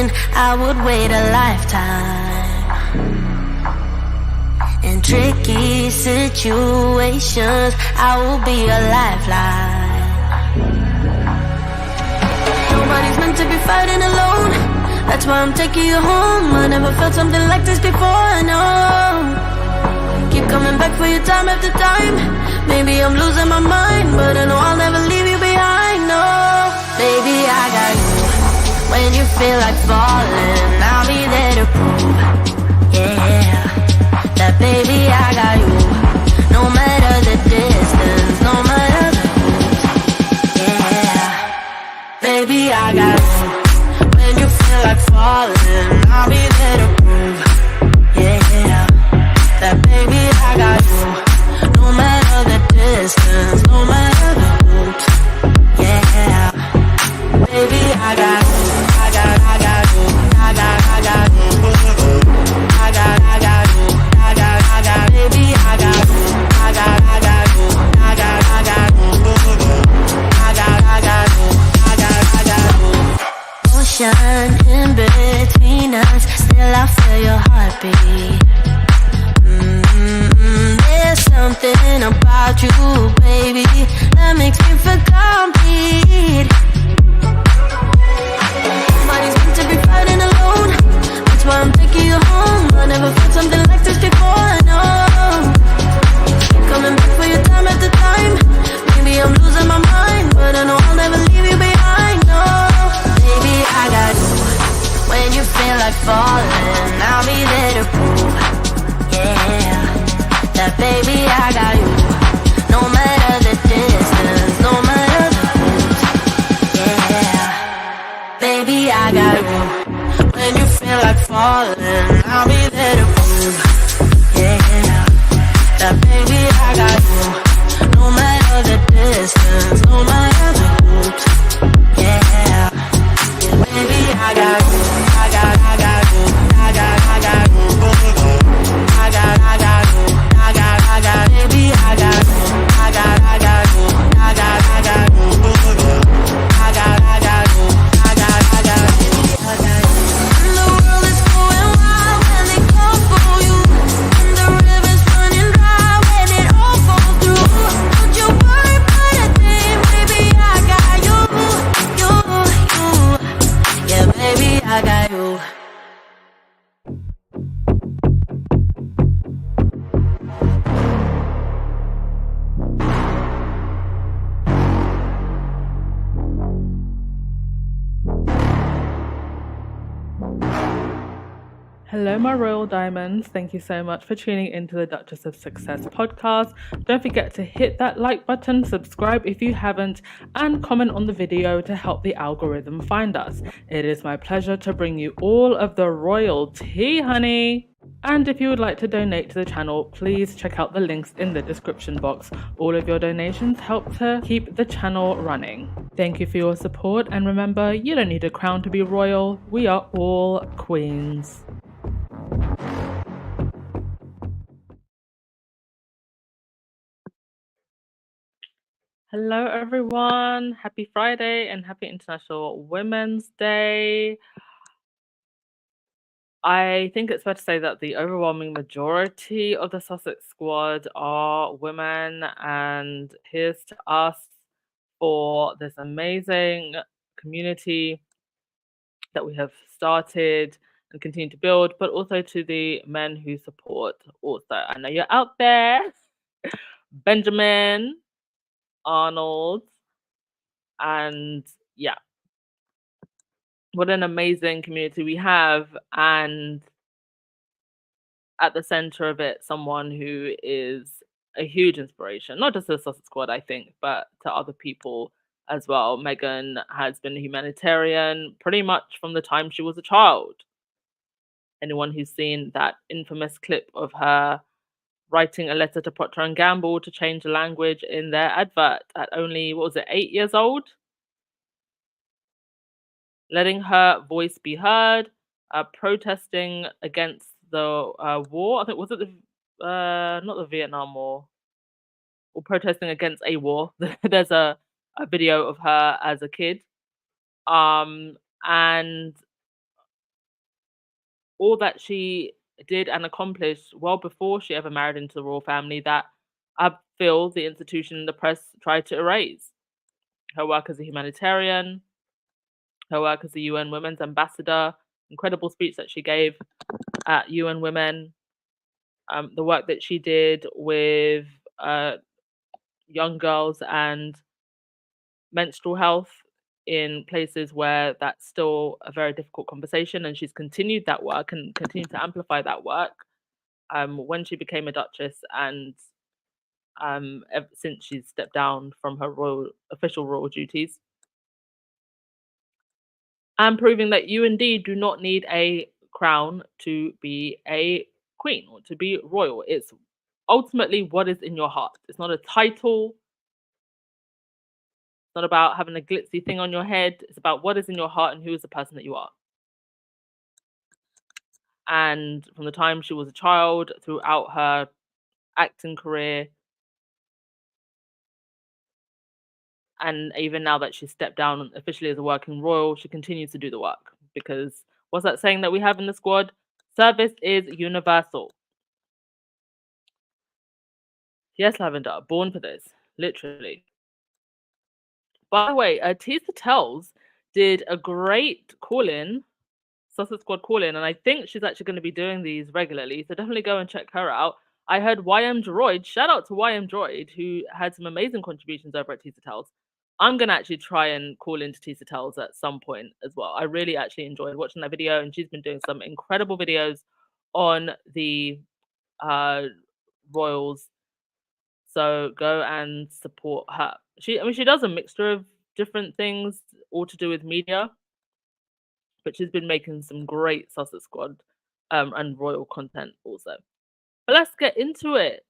something, I would wait a lifetime. In tricky situations, I will be a lifeline. Nobody's meant to be fighting alone. That's why I'm taking you home. I never felt something like this before, no. Keep coming back for your time after time. Maybe I'm losing my mind, but I know I'll never leave you behind, no. Baby, I got you. When you feel like falling, I'll be there to prove, yeah, that baby, I got you. No matter the distance, no matter the route, yeah, baby, I got you. When you feel like falling, I'll be there to prove, yeah, that baby, I got you. No matter the distance, no matter the route, yeah, baby, I got you. I got you. I got you. I got you. Baby, I got you. I got you. I got you. I got you. Ocean in between us, still I feel your heartbeat. There's something about you, baby, that makes me feel complete. Nobody's meant to be fighting alone. That's why I'm taking you home. I never felt something like this before, no. Keep coming back for your time after time. Maybe I'm losing my mind, but I know I'll never leave you behind, no. Baby, I got you. When you feel like falling, I'll be there to prove, yeah, that baby, I got you. No matter the distance, no matter the route, yeah, baby, I got you. When you feel like falling, I'll be there to prove, yeah, that baby, I got you. No matter the distance, no matter the route, yeah, baby, I got you. I got you. I got you. I got you. Baby, I got you. I got you. I got you. And the world is going wild when they call for you. And the river's running dry when it all falls through. Don't you worry about a thing, baby, I got you. Yeah, baby, I got you. Hello, my royal diamonds. Thank you so much for tuning into the Duchess of Success podcast. Don't forget to hit that like button, subscribe if you haven't, and comment on the video to help the algorithm find us. It is my pleasure to bring you all of the royal tea, honey. And if you would like to donate to the channel, please check out the links in the description box. All of your donations help to keep the channel running. Thank you for your support, and remember, you don't need a crown to be royal. We are all queens. Hello, everyone. Happy Friday and happy International Women's Day. I think it's fair to say that the overwhelming majority of the Sussex squad are women, and here's to us for this amazing community that we have started and continue to build, but also to the men who support also. I know you're out there. Benjamin, Arnold, and yeah, what an amazing community we have, and at the center of it, someone who is a huge inspiration, not just to the Sussex squad, I think, but to other people as well. Meghan has been a humanitarian pretty much from the time she was a child. Anyone who's seen that infamous clip of her writing a letter to Procter and Gamble to change the language in their advert at only, what was it, 8 years old? Letting her voice be heard, protesting against the war. I think, was it not the Vietnam War, or protesting against a war. There's a video of her as a kid, and all that she did and accomplished well before she ever married into the royal family that I feel the institution and the press tried to erase. Her work as a humanitarian, her work as the UN Women's Ambassador, incredible speech that she gave at UN Women, the work that she did with uh, young girls and menstrual health in places where that's still a very difficult conversation. And she's continued that work and continued to amplify that work when she became a duchess and ever since she's stepped down from her official royal duties. And proving that you indeed do not need a crown to be a queen or to be royal. It's ultimately what is in your heart. It's not a title. It's not about having a glitzy thing on your head. It's about what is in your heart and who is the person that you are. And from the time she was a child, throughout her acting career, and even now that she's stepped down officially as a working royal, she continues to do the work. Because what's that saying that we have in the squad? Service is universal. Yes, Lavender, born for this, literally. By the way, Tisa Tells did a great call-in, Sussex Squad call-in, and I think she's actually going to be doing these regularly, so definitely go and check her out. I heard YM Droid, shout out to YM Droid, who had some amazing contributions over at Tisa Tells. I'm going to actually try and call into Tisa Tells at some point as well. I really actually enjoyed watching that video, and she's been doing some incredible videos on the royals. So go and support her. She does a mixture of different things, all to do with media, but she's been making some great Sussex Squad and royal content also. But let's get into it.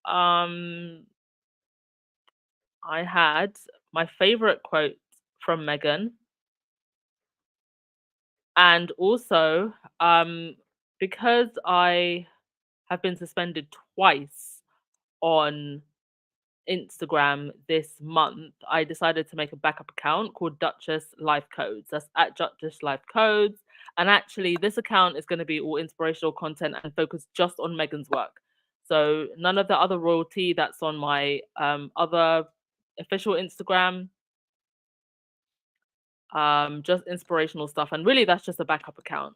I had my favorite quote from Meghan, and also because I have been suspended twice on Instagram this month, I decided to make a backup account called Duchess Life Codes. That's at Duchess Life Codes. And actually, this account is going to be all inspirational content and focus just on Meghan's work. So none of the other royalty that's on my other official Instagram. Just inspirational stuff. And really, that's just a backup account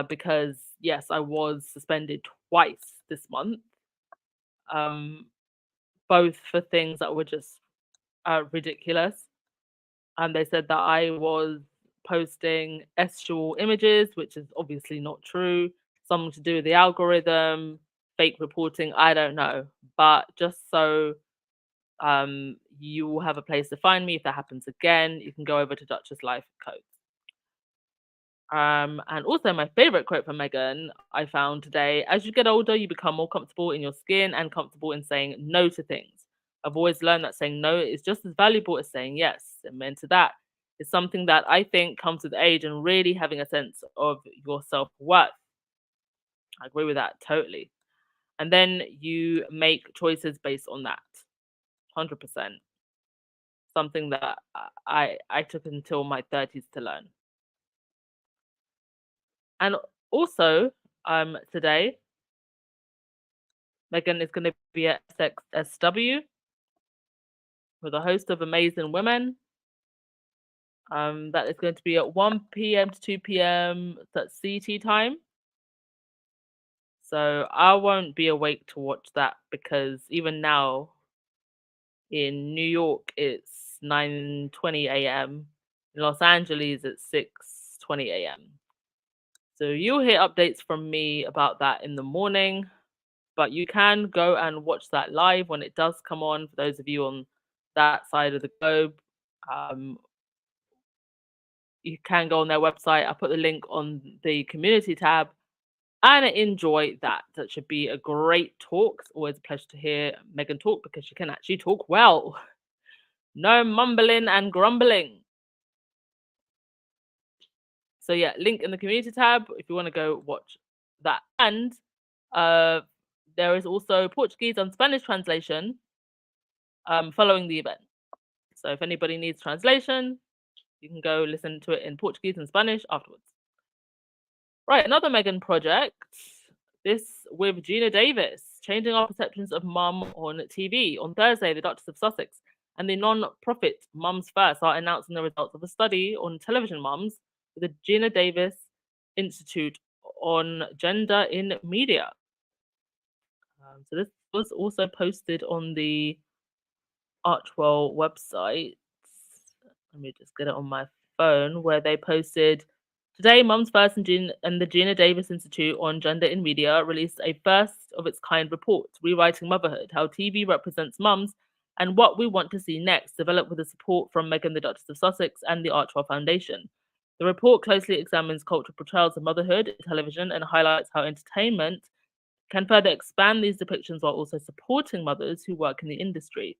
because, yes, I was suspended twice this month. Both for things that were just ridiculous. And they said that I was posting sexual images, which is obviously not true. Something to do with the algorithm, fake reporting, I don't know. But just so you will have a place to find me if that happens again, you can go over to Duchess Life Codes. And also my favorite quote from Meghan I found today: as you get older, you become more comfortable in your skin and comfortable in saying no to things. I've always learned that saying no is just as valuable as saying yes. Amen to that. It's something that I think comes with age and really having a sense of your self-worth. I agree with that totally. And then you make choices based on that. 100%. Something that I took until my 30s to learn. And also, today, Meghan is going to be at SXSW with a host of amazing women. That is going to be at 1 p.m. to 2 p.m. That's CT time. So I won't be awake to watch that because even now in New York it's 9:20 a.m. In Los Angeles it's 6:20 a.m. So you'll hear updates from me about that in the morning. But you can go and watch that live when it does come on for those of you on that side of the globe. You can go on their website. I put the link on the community tab and enjoy that. That should be a great talk. It's always a pleasure to hear Meghan talk because she can actually talk well. No mumbling and grumbling. So yeah, link in the community tab if you want to go watch that. And there is also Portuguese and Spanish translation following the event. So if anybody needs translation, you can go listen to it in Portuguese and Spanish afterwards. Right, another Meghan project. This with Gina Davis, changing our perceptions of mum on TV. On Thursday, the Duchess of Sussex and the non-profit Mums First are announcing the results of a study on television mums with the Gina Davis Institute on Gender in Media. So this was also posted on the Archwell website. Let me just get it on my phone where they posted today. Mums First and the Gina Davis Institute on Gender in Media released a first of its kind report, Rewriting Motherhood: How TV Represents Mums and What We Want to See Next, developed with the support from Meghan, the Duchess of Sussex, and the Archwell Foundation. The report closely examines cultural portrayals of motherhood in television and highlights how entertainment can further expand these depictions while also supporting mothers who work in the industry.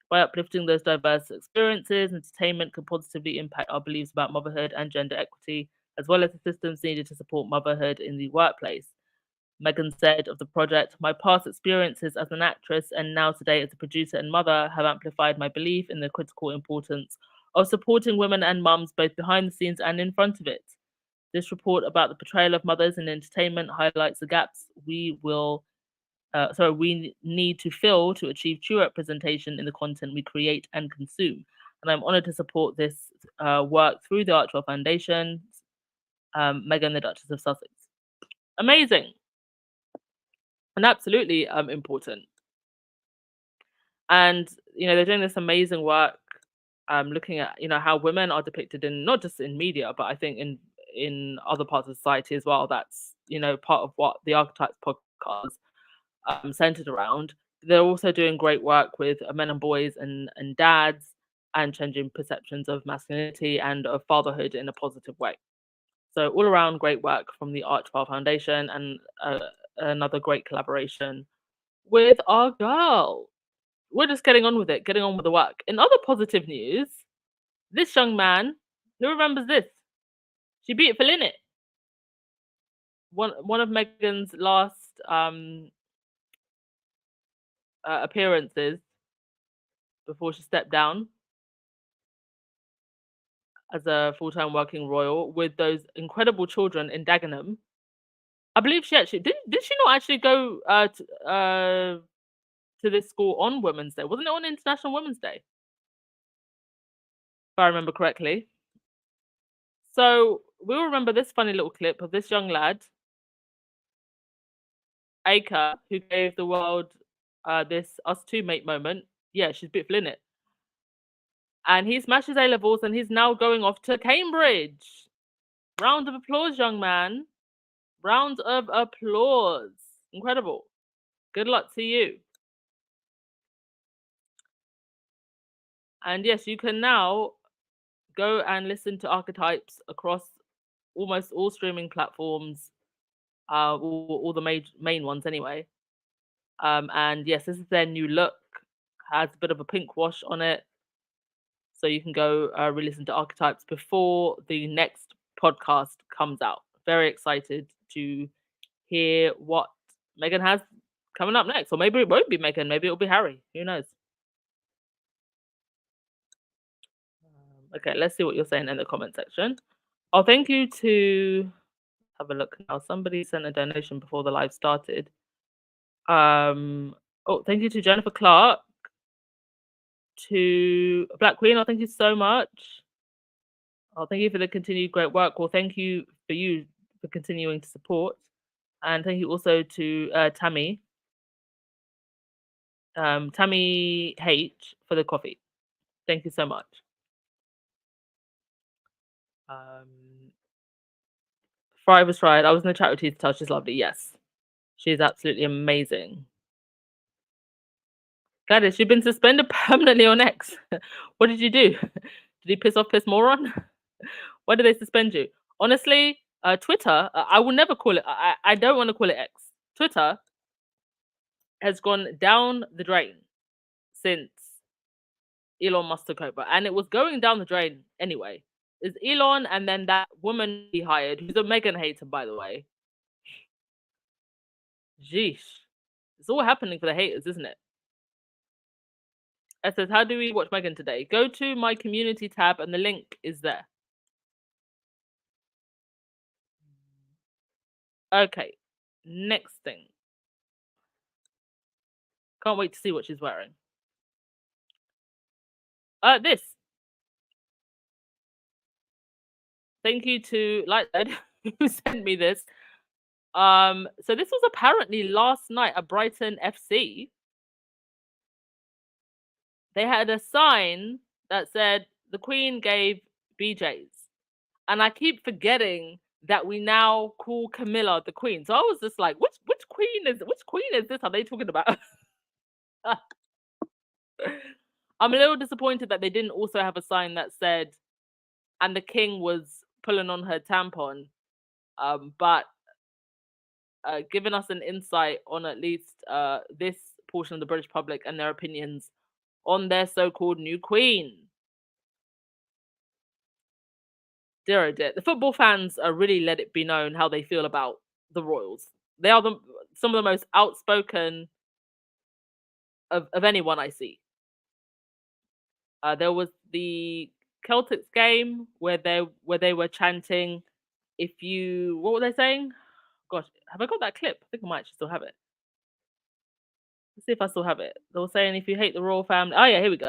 By uplifting those diverse experiences, entertainment can positively impact our beliefs about motherhood and gender equity, as well as the systems needed to support motherhood in the workplace. Meghan said of the project, "My past experiences as an actress and now today as a producer and mother have amplified my belief in the critical importance of supporting women and mums both behind the scenes and in front of it. This report about the portrayal of mothers in entertainment highlights the gaps we need to fill to achieve true representation in the content we create and consume. And I'm honored to support this work through the Archwell Foundation, Meghan, the Duchess of Sussex." Amazing and absolutely important. And they're doing this amazing work, looking at how women are depicted in not just in media, but I think in other parts of society as well. That's part of what the Archetypes podcast centered around. They're also doing great work with men and boys and dads and changing perceptions of masculinity and of fatherhood in a positive way. So all around great work from the Archwell Foundation and another great collaboration with our girl. We're just getting on with it, getting on with the work. In other positive news, this young man, who remembers this? She beautiful in it. One of Meghan's last appearances before she stepped down as a full-time working royal with those incredible children in Dagenham. I believe she actually did she not actually go to this school on Women's Day? Wasn't it on International Women's Day? If I remember correctly. So we'll remember this funny little clip of this young lad, Acre, who gave the world this us two mate moment. Yeah, she's beautiful in it. And he smashed his A levels and he's now going off to Cambridge. Round of applause, young man. Round of applause. Incredible. Good luck to you. And yes, you can now go and listen to Archetypes across almost all streaming platforms, all the main ones anyway. And yes, this is their new look. Has a bit of a pink wash on it. So you can go re-listen to Archetypes before the next podcast comes out. Very excited to hear what Meghan has coming up next. Or maybe it won't be Meghan, maybe it'll be Harry. Who knows? Okay, let's see what you're saying in the comment section. Oh, thank you to have a look now. Somebody sent a donation before the live started. Oh, thank you to Jennifer Clark, to Black Queen. Oh, thank you so much. Oh, thank you for the continued great work. Well, thank you for continuing to support, and thank you also to Tammy H for the coffee. Thank you so much. Fry was tried. I was in the chat with Tita Touch. She's lovely. Yes, she's absolutely amazing. Gladys, you've been suspended permanently on X. What did you do? Did you piss off Piss Moron? Why did they suspend you? Honestly, Twitter, I will never call it, I don't want to call it X. Twitter has gone down the drain since Elon Musk took over. And it was going down the drain anyway. It's Elon and then that woman he hired, who's a Meghan hater, by the way. Jeesh. It's all happening for the haters, isn't it? It says, how do we watch Meghan today? Go to my community tab and the link is there. Okay, next thing. Can't wait to see what she's wearing. This. Thank you to Lighthead who sent me this. So this was apparently last night at Brighton FC. They had a sign that said the Queen gave BJ's. And I keep forgetting that we now call Camilla the Queen. So I was just like, which queen is this? Are they talking about? I'm a little disappointed that they didn't also have a sign that said, and the king was pulling on her tampon. But giving us an insight on at least this portion of the British public and their opinions on their so-called new queen. Dear oh dear. The football fans really let it be known how they feel about the royals. They are some of the most outspoken of anyone I see. There was the Celtics game where they were chanting, if you, what were they saying? Gosh, have I got that clip? I think I might still have it. Let's see if I still have it. They were saying, if you hate the royal family. Oh yeah, here we go.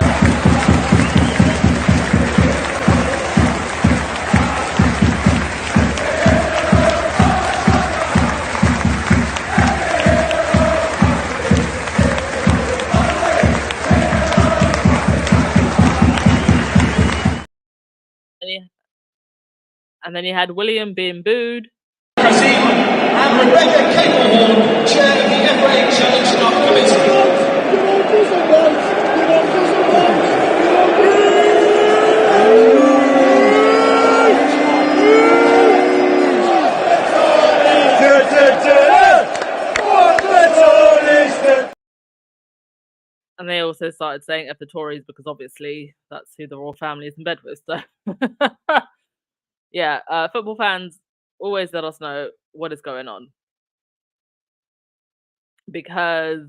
And then you had William being booed. And Rebecca Capelhorn, chair of the FA Challenge Staff Committee. And they also started saying F the Tories because obviously that's who the royal family is in bed with. So yeah, football fans always let us know what is going on, because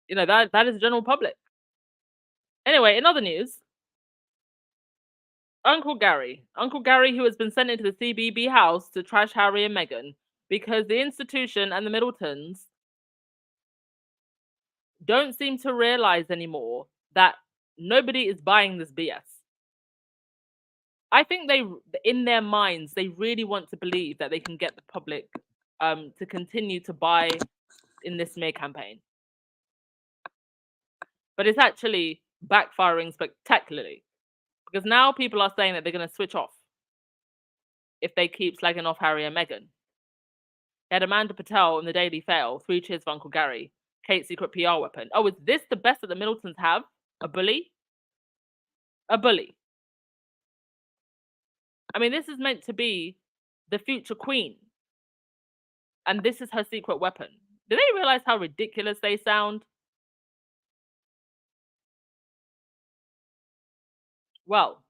you know that is the general public. Anyway, in other news, Uncle Gary, who has been sent into the CBB house to trash Harry and Meghan because the institution and the Middletons don't seem to realize anymore that nobody is buying this BS. I think they, in their minds, they really want to believe that they can get the public to continue to buy in this smear campaign. But it's actually backfiring spectacularly, because now people are saying that they're going to switch off if they keep slagging off Harry and Meghan. They had Amanda Patel in the Daily Fail, 3 cheers for Uncle Gary, Kate's secret PR weapon. Oh, is this the best that the Middletons have? A bully? A bully. I mean, this is meant to be the future queen. And this is her secret weapon. Do they realize how ridiculous they sound? Well,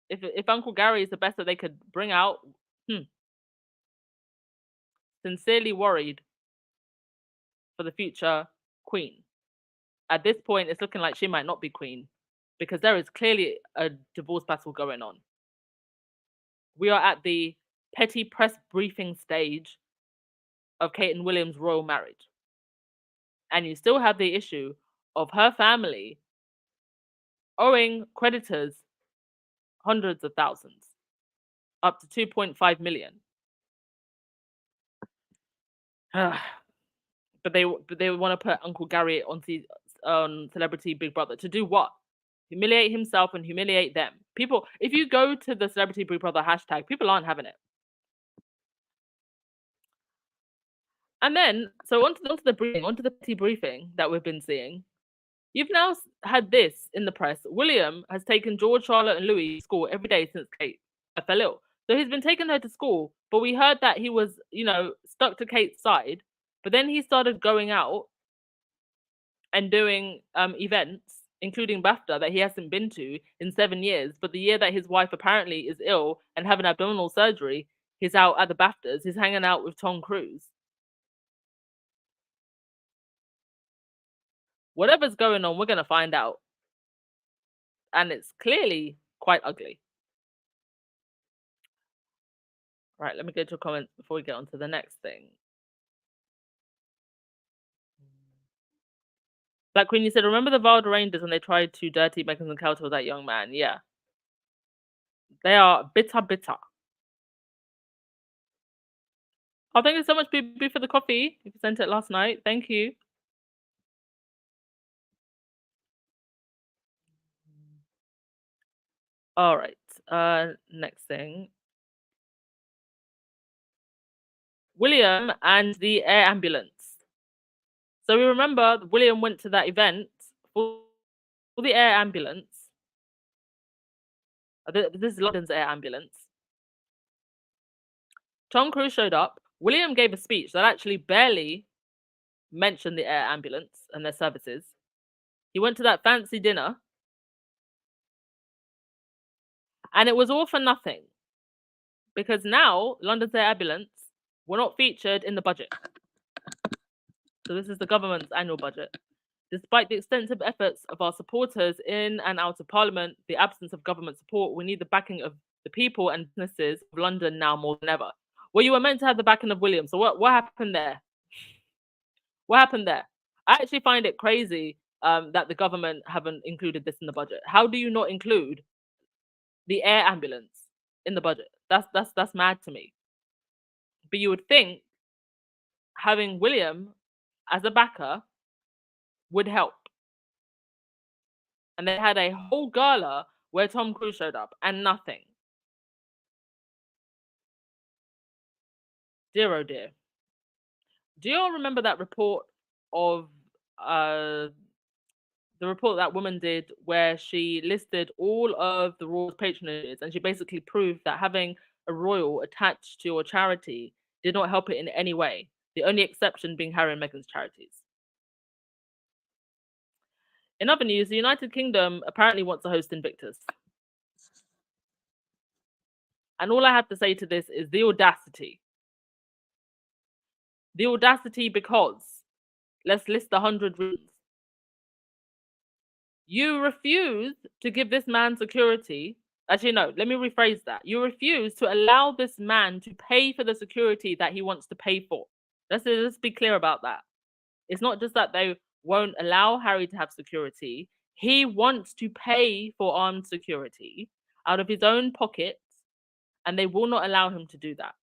if Uncle Gary is the best that they could bring out, sincerely worried for the future queen. At this point, it's looking like she might not be queen, because there is clearly a divorce battle going on. We are at the petty press briefing stage of Kate and William's royal marriage. And you still have the issue of her family owing creditors hundreds of thousands, up to 2.5 million. But they want to put Uncle Gary on Celebrity Big Brother to do what? Humiliate himself and humiliate them. People, if you go to the Celebrity Big Brother hashtag, people aren't having it. And then, so onto the petty briefing that we've been seeing. You've now had this in the press. William has taken George, Charlotte, and Louis to school every day since Kate fell ill. So he's been taking her to school, but we heard that he was, stuck to Kate's side. But then he started going out and doing events, including BAFTA, that he hasn't been to in 7 years. But the year that his wife apparently is ill and having abdominal surgery, he's out at the BAFTAs. He's hanging out with Tom Cruise. Whatever's going on, we're going to find out. And it's clearly quite ugly. Right, let me go to comments before we get on to the next thing. Black Queen, you said, remember the Wilder Rangers when they tried to dirty Meghan's encounter with that young man? Yeah. They are bitter, bitter. Oh, thank you so much, BB, for the coffee. You sent it last night. Thank you. All right. Next thing. William and the air ambulance. So we remember William went to that event for the air ambulance. This is London's air ambulance. Tom Cruise showed up. William gave a speech that actually barely mentioned the air ambulance and their services. He went to that fancy dinner, and it was all for nothing because now London's air ambulance were not featured in the budget. So this is the government's annual budget. Despite the extensive efforts of our supporters in and out of Parliament, the absence of government support, we need the backing of the people and businesses of London now more than ever. Well, you were meant to have the backing of William. So what happened there? What happened there? I actually find it crazy that the government haven't included this in the budget. How do you not include the air ambulance in the budget? That's mad to me. But you would think having William as a backer would help. And they had a whole gala where Tom Cruise showed up and nothing. Dear oh dear. Do you all remember that report of the report that woman did where she listed all of the royal patronages, and she basically proved that having a royal attached to your charity did not help it in any way, the only exception being Harry and Meghan's charities. In other news, the United Kingdom apparently wants to host Invictus. And all I have to say to this is the audacity. The audacity, because let's list the 100 reasons. You refuse to give this man security. Actually, no, let me rephrase that. You refuse to allow this man to pay for the security that he wants to pay for. Let's be clear about that. It's not just that they won't allow Harry to have security. He wants to pay for armed security out of his own pockets, and they will not allow him to do that.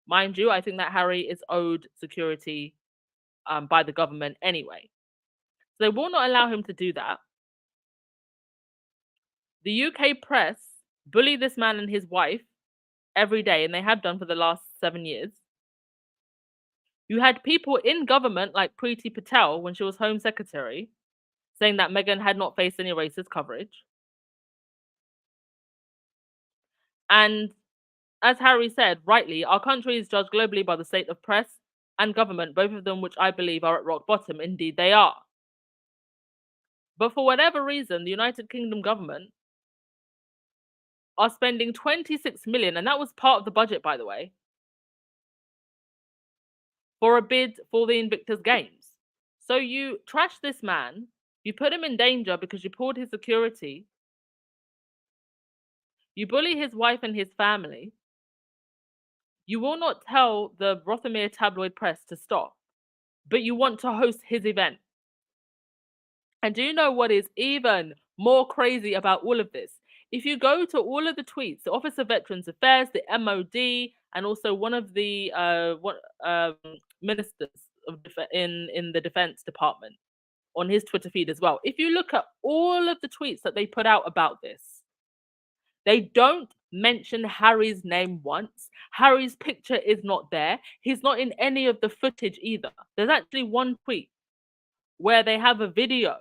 Mind you, I think that Harry is owed security by the government anyway. So they will not allow him to do that. The UK press bully this man and his wife every day, and they have done for the last 7 years. You had people in government like Priti Patel, when she was Home Secretary, saying that Meghan had not faced any racist coverage. And as Harry said, rightly, our country is judged globally by the state of press and government, both of them which I believe are at rock bottom. Indeed, they are. But for whatever reason, the United Kingdom government are spending 26 million, and that was part of the budget, by the way, for a bid for the Invictus Games. So you trash this man, you put him in danger because you poured his security, you bully his wife and his family, you will not tell the Rothermere tabloid press to stop, but you want to host his event. And do you know what is even more crazy about all of this? If you go to all of the tweets, the Office of Veterans Affairs, the MOD, and also one of the ministers of in the Defense Department on his Twitter feed as well. If you look at all of the tweets that they put out about this, they don't mention Harry's name once. Harry's picture is not there. He's not in any of the footage either. There's actually one tweet where they have a video,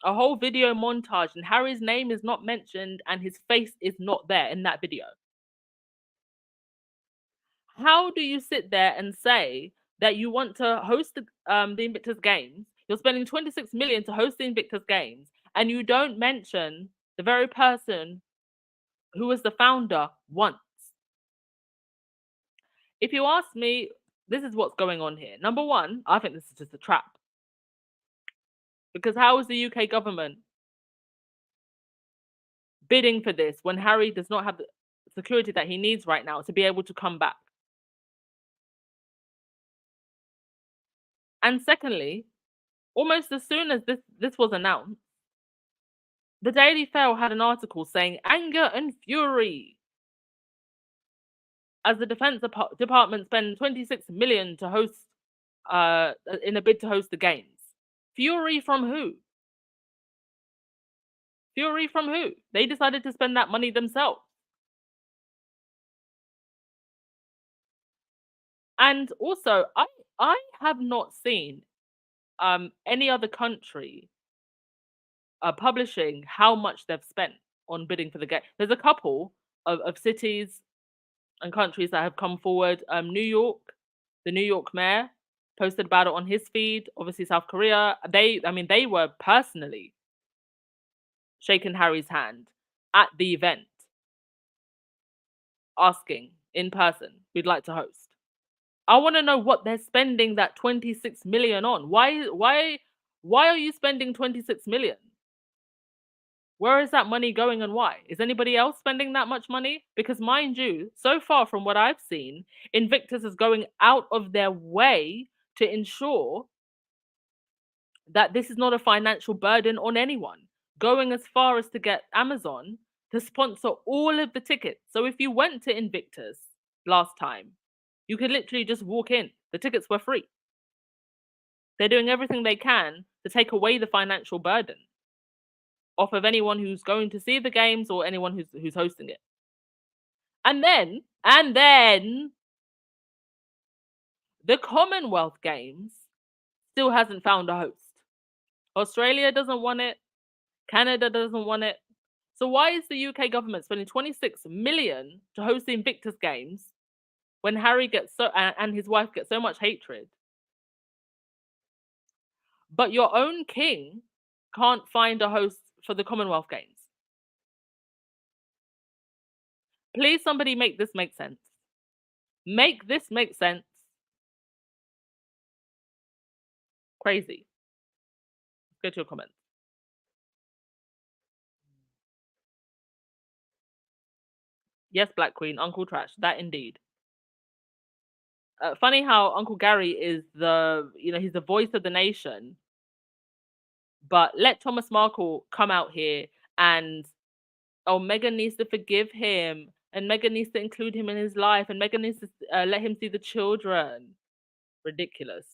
a whole video montage, and Harry's name is not mentioned and his face is not there in that video. How do you sit there and say that you want to host the Invictus Games? You're spending 26 million to host the Invictus Games, and you don't mention the very person who was the founder once. If you ask me, this is what's going on here. Number one, I think this is just a trap. Because how is the UK government bidding for this when Harry does not have security that he needs right now to be able to come back. And secondly, almost as soon as this was announced, the Daily Mail had an article saying anger and fury as the Defense Department spent 26 million to host in a bid to host the games. Fury from who? Fury from who? They decided to spend that money themselves. And also, I have not seen any other country publishing how much they've spent on bidding for the game. There's a couple of cities and countries that have come forward. New York, the New York mayor posted about it on his feed. Obviously, South Korea. They were personally shaking Harry's hand at the event, asking in person, "We'd like to host." I want to know what they're spending that 26 million on. Why are you spending 26 million? Where is that money going and why? Is anybody else spending that much money? Because mind you, so far from what I've seen, Invictus is going out of their way to ensure that this is not a financial burden on anyone, going as far as to get Amazon to sponsor all of the tickets. So if you went to Invictus last time, you could literally just walk in. The tickets were free. They're doing everything they can to take away the financial burden off of anyone who's going to see the games or anyone who's hosting it. And then the Commonwealth Games still hasn't found a host. Australia doesn't want it. Canada doesn't want it. So why is the UK government spending 26 million to host the Invictus Games when Harry gets and his wife get so much hatred? But your own king can't find a host for the Commonwealth Games. Please, somebody make this make sense. Make this make sense. Crazy. Go to your comments. Yes, Black Queen, Uncle Trash. That indeed. Funny how Uncle Gary is he's the voice of the nation. But let Thomas Markle come out here and, oh, Meghan needs to forgive him and Meghan needs to include him in his life and Meghan needs to let him see the children. Ridiculous.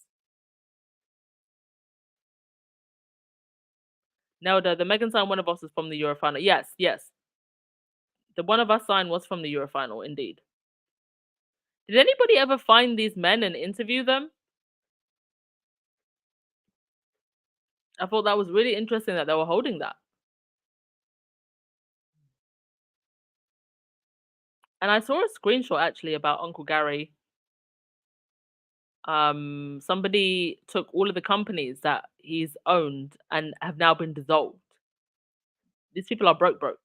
Nelda, the Meghan sign one of us is from the Eurofinal. Yes, yes. The one of us sign was from the Eurofinal, indeed. Did anybody ever find these men and interview them? I thought that was really interesting that they were holding that. And I saw a screenshot actually about Uncle Gary. Somebody took all of the companies that he's owned and have now been dissolved. These people are broke.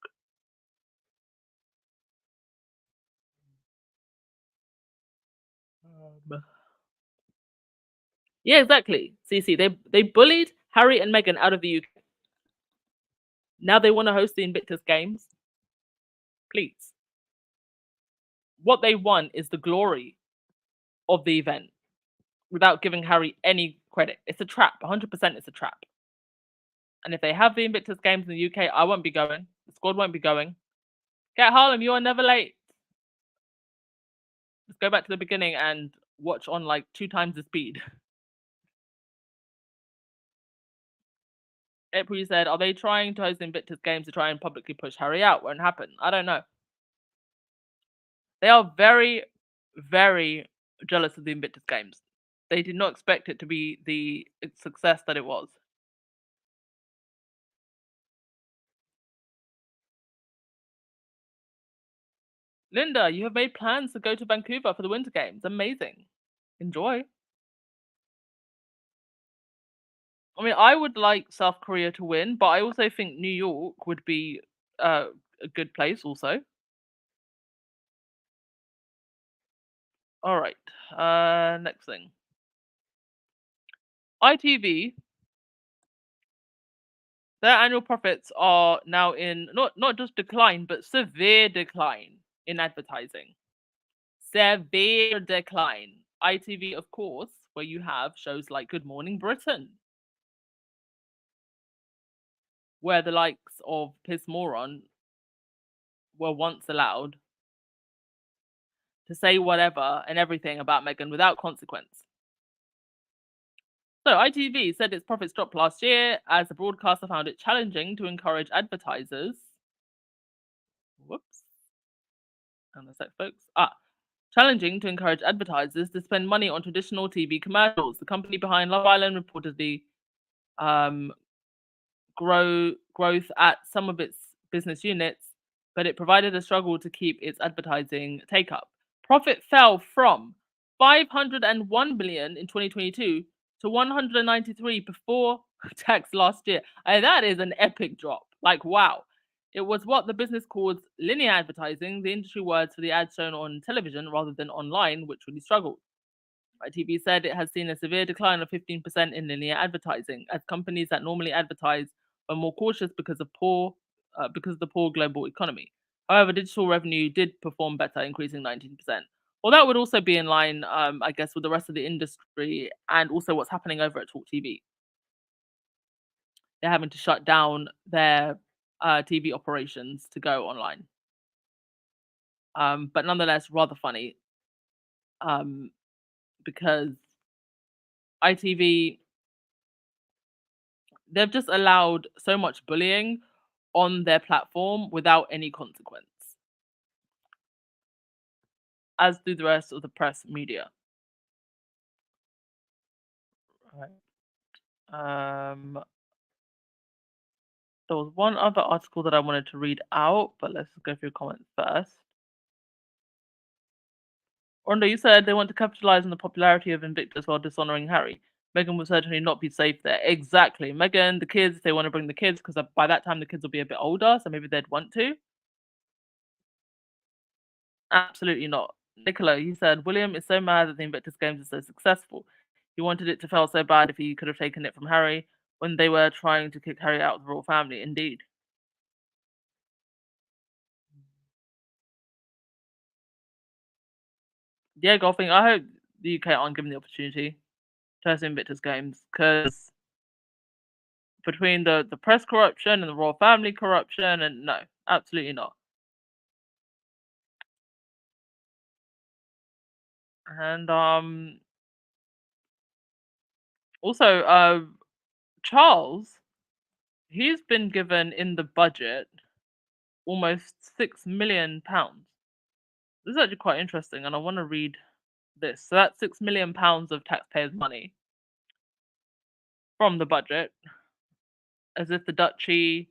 Yeah, exactly. See, they bullied Harry and Meghan out of the UK. Now they want to host the Invictus Games. Please. What they want is the glory of the event without giving Harry any credit. It's a trap. 100% it's a trap. And if they have the Invictus Games in the UK, I won't be going. The squad won't be going. Get Harlem, you are never late. Let's go back to the beginning and watch on like 2 times the speed. April said, are they trying to host the Invictus Games to try and publicly push Harry out? Won't happen. I don't know. They are very, very jealous of the Invictus Games. They did not expect it to be the success that it was. Linda, you have made plans to go to Vancouver for the Winter Games. Amazing. Enjoy. I mean, I would like South Korea to win, but I also think New York would be a good place also. All right. Next thing. ITV, their annual profits are now in not just decline, but severe decline. in advertising. Severe decline. ITV, of course, where you have shows like Good Morning Britain, where the likes of Piss Moron were once allowed to say whatever and everything about Meghan without consequence. So ITV said its profits dropped last year as the broadcaster found it challenging to encourage advertisers. Whoops. And a sec, folks. Challenging to encourage advertisers to spend money on traditional TV commercials. The company behind Love Island reportedly um, growth at some of its business units, but it provided a struggle to keep its advertising take up. Profit fell from 501 billion in 2022 to 193 before tax last year. That is an epic drop. Like, wow. It was what the business calls linear advertising, the industry words for the ads shown on television rather than online, which really struggled. ITV said it has seen a severe decline of 15% in linear advertising, as companies that normally advertise are more cautious because of the poor global economy. However, digital revenue did perform better, increasing 19%. Well, that would also be in line, I guess, with the rest of the industry and also what's happening over at Talk TV. They're having to shut down their TV operations to go online. But nonetheless, rather funny because ITV, they've just allowed so much bullying on their platform without any consequence, as do the rest of the press media. Right. There was one other article that I wanted to read out, but let's go through comments first. Rondo, you said they want to capitalize on the popularity of Invictus while dishonoring Harry. Meghan will certainly not be safe there. Exactly. Meghan, the kids, they want to bring the kids because by that time the kids will be a bit older, so maybe they'd want to. Absolutely not. Nicola, you said William is so mad that the Invictus Games is so successful. He wanted it to fail so bad if he could have taken it from Harry when they were trying to kick Harry out of the royal family. Indeed. Yeah, golfing. I hope the UK aren't given the opportunity to host Invictus Games because between the press corruption and the royal family corruption, and no, absolutely not. And also Charles, he's been given in the budget almost £6 million. This is actually quite interesting, and I want to read this. So that's £6 million of taxpayers' money from the budget, as if the Duchy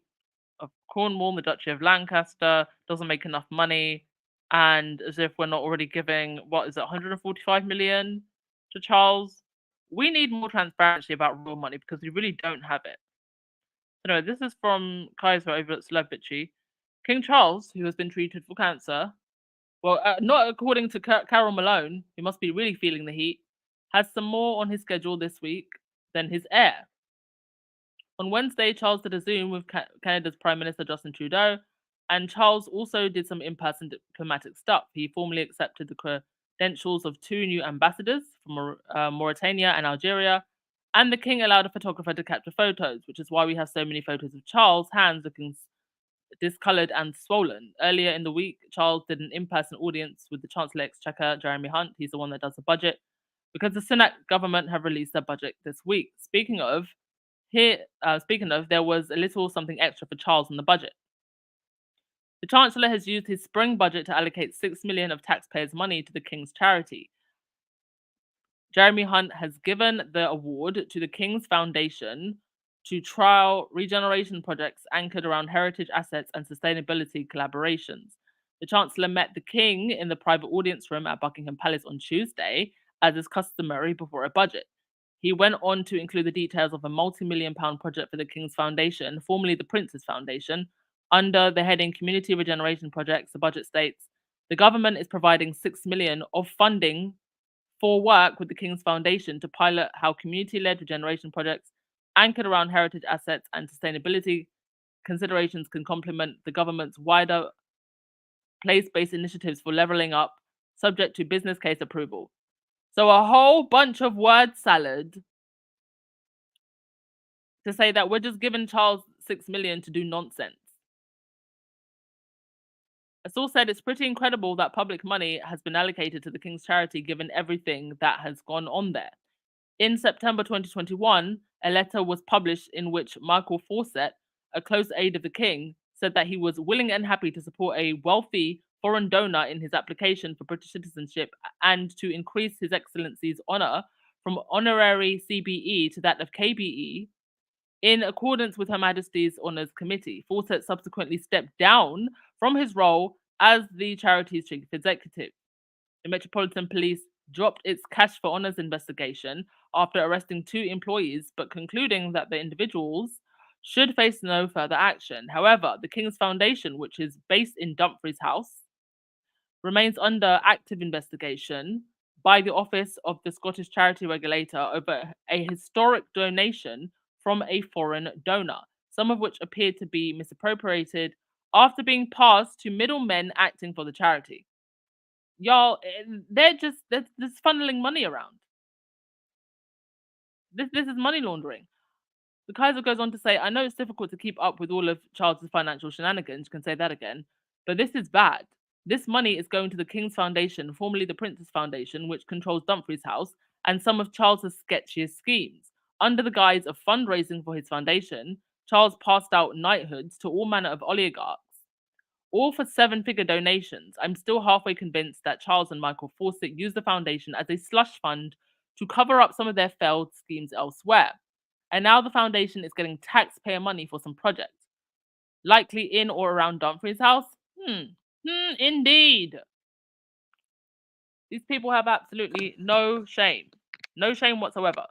of Cornwall and the Duchy of Lancaster doesn't make enough money, and as if we're not already giving, what is it, 145 million to Charles. We need more transparency about real money because we really don't have it. So anyway, this is from Kaiser over at Celebrity. King Charles, who has been treated for cancer, well, not according to Carol Malone, who must be really feeling the heat, has some more on his schedule this week than his heir. On Wednesday, Charles did a Zoom with Canada's Prime Minister Justin Trudeau, and Charles also did some in-person diplomatic stuff. He formally accepted the credentials of two new ambassadors from Mauritania and Algeria, and the king allowed a photographer to capture photos, which is why we have so many photos of Charles' hands looking discoloured and swollen. Earlier in the week, Charles did an in-person audience with the Chancellor Exchequer, Jeremy Hunt. He's the one that does the budget, because the Sunak government have released their budget this week. Speaking of, there was a little something extra for Charles in the budget. The Chancellor has used his spring budget to allocate £6 million of taxpayers' money to the King's charity. Jeremy Hunt has given the award to the King's Foundation to trial regeneration projects anchored around heritage assets and sustainability collaborations. The Chancellor met the King in the private audience room at Buckingham Palace on Tuesday, as is customary before a budget. He went on to include the details of a multi-million-pound project for the King's Foundation, formerly the Prince's Foundation. Under the heading Community Regeneration Projects, the budget states, the government is providing £6 million of funding for work with the King's Foundation to pilot how community-led regeneration projects anchored around heritage assets and sustainability considerations can complement the government's wider place-based initiatives for leveling up, subject to business case approval. So a whole bunch of word salad to say that we're just giving Charles 6 million to do nonsense. A source said it's pretty incredible that public money has been allocated to the King's charity given everything that has gone on there. In September 2021, a letter was published in which Michael Fawcett, a close aide of the King, said that he was willing and happy to support a wealthy foreign donor in his application for British citizenship and to increase His Excellency's honour from honorary CBE to that of KBE. In accordance with Her Majesty's Honours Committee, Fawcett subsequently stepped down from his role as the charity's chief executive. The Metropolitan Police dropped its Cash for Honours investigation after arresting 2 employees, but concluding that the individuals should face no further action. However, the King's Foundation, which is based in Dumfries House, remains under active investigation by the Office of the Scottish Charity Regulator over a historic donation from a foreign donor, some of which appeared to be misappropriated after being passed to middlemen acting for the charity. Y'all, they're just funneling money around. This is money laundering. The Kaiser goes on to say, I know it's difficult to keep up with all of Charles's financial shenanigans, you can say that again, but this is bad. This money is going to the King's Foundation, formerly the Prince's Foundation, which controls Dumfries House, and some of Charles's sketchiest schemes. Under the guise of fundraising for his foundation, Charles passed out knighthoods to all manner of oligarchs, all for 7-figure donations. I'm still halfway convinced that Charles and Michael Fawcett used the foundation as a slush fund to cover up some of their failed schemes elsewhere. And now the foundation is getting taxpayer money for some projects. Likely in or around Dumfries House? Indeed. These people have absolutely no shame. No shame whatsoever.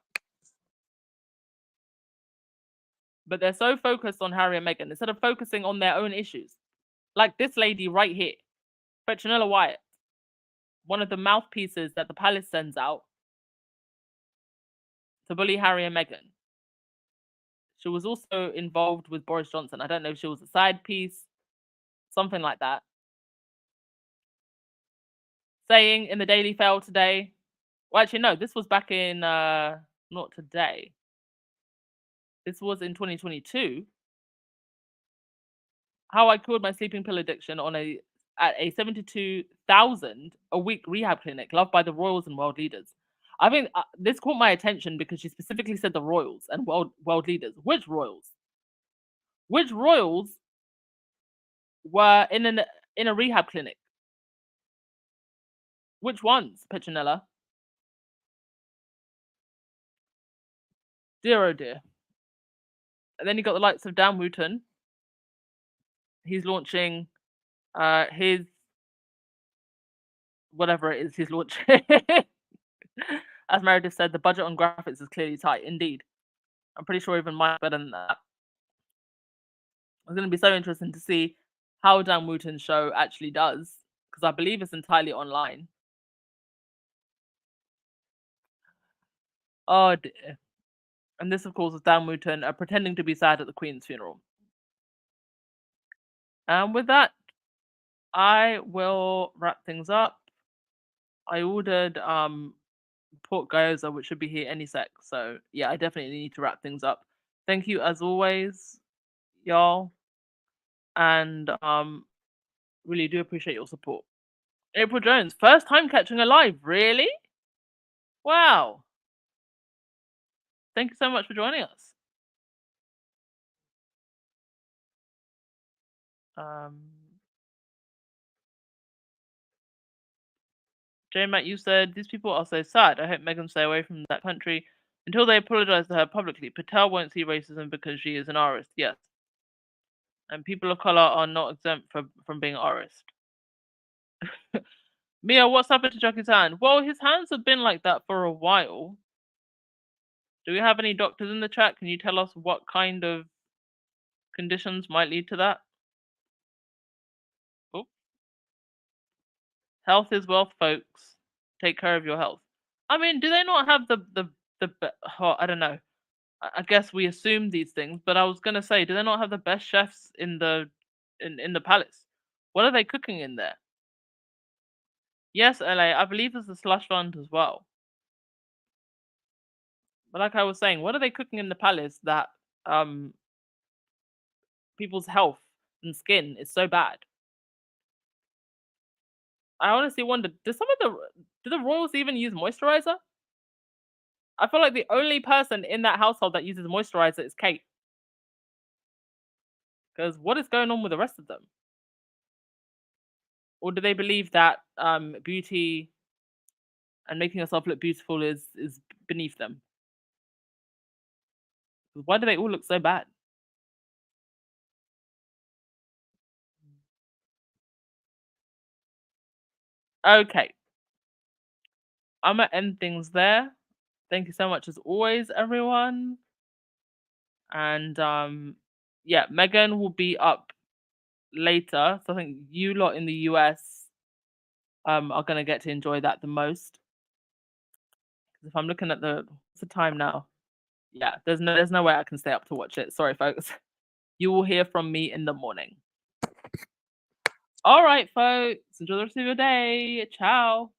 But they're so focused on Harry and Meghan instead of focusing on their own issues. Like this lady right here, Petronella Wyatt, one of the mouthpieces that the palace sends out to bully Harry and Meghan. She was also involved with Boris Johnson. I don't know if she was a side piece, something like that. Saying in the Daily Fail today, well, actually, no, this was back in, not today. This was in 2022. How I cured my sleeping pill addiction at a 72,000 a week rehab clinic loved by the royals and world leaders. I think this caught my attention because she specifically said the royals and world leaders. Which royals? Which royals were in a rehab clinic? Which ones, Petronella? Dear oh dear. And then you got the likes of Dan Wooten. He's launching his whatever it is he's launching. As Meredith said, the budget on graphics is clearly tight. Indeed. I'm pretty sure even mine's better than that. It's going to be so interesting to see how Dan Wooten's show actually does, because I believe it's entirely online. Oh dear. And this, of course, is Dan Wooten pretending to be sad at the Queen's funeral. And with that, I will wrap things up. I ordered pork gyoza, which should be here any sec. So yeah, I definitely need to wrap things up. Thank you as always, y'all. And really do appreciate your support. April Jones, first time catching a live, really? Wow. Thank you so much for joining us. J Matt, you said these people are so sad. I hope Meghan stay away from that country until they apologize to her publicly. Patel won't see racism because she is an artist. Yes. And people of color are not exempt from being artist. Mia, what's happened to Jackie's hand? Well, his hands have been like that for a while. Do we have any doctors in the chat? Can you tell us what kind of conditions might lead to that? Oh. Health is wealth, folks. Take care of your health. I mean, do they not have the I don't know. I guess we assume these things, but I was gonna say, do they not have the best chefs in the palace? What are they cooking in there? Yes, LA. I believe there's a slush fund as well. But like I was saying, what are they cooking in the palace that um people's health and skin is so bad? I honestly wonder, do the royals even use moisturizer? I feel like the only person in that household that uses moisturizer is Kate. Because what is going on with the rest of them? Or do they believe that beauty and making yourself look beautiful is beneath them? Why do they all look so bad? Okay, I'm gonna end things there. Thank you so much as always, everyone. And yeah, Megan will be up later. So I think you lot in the US are gonna get to enjoy that the most. 'Cause if I'm looking at what's the time now? Yeah, there's no way I can stay up to watch it. Sorry, folks. You will hear from me in the morning. All right, folks. Enjoy the rest of your day. Ciao.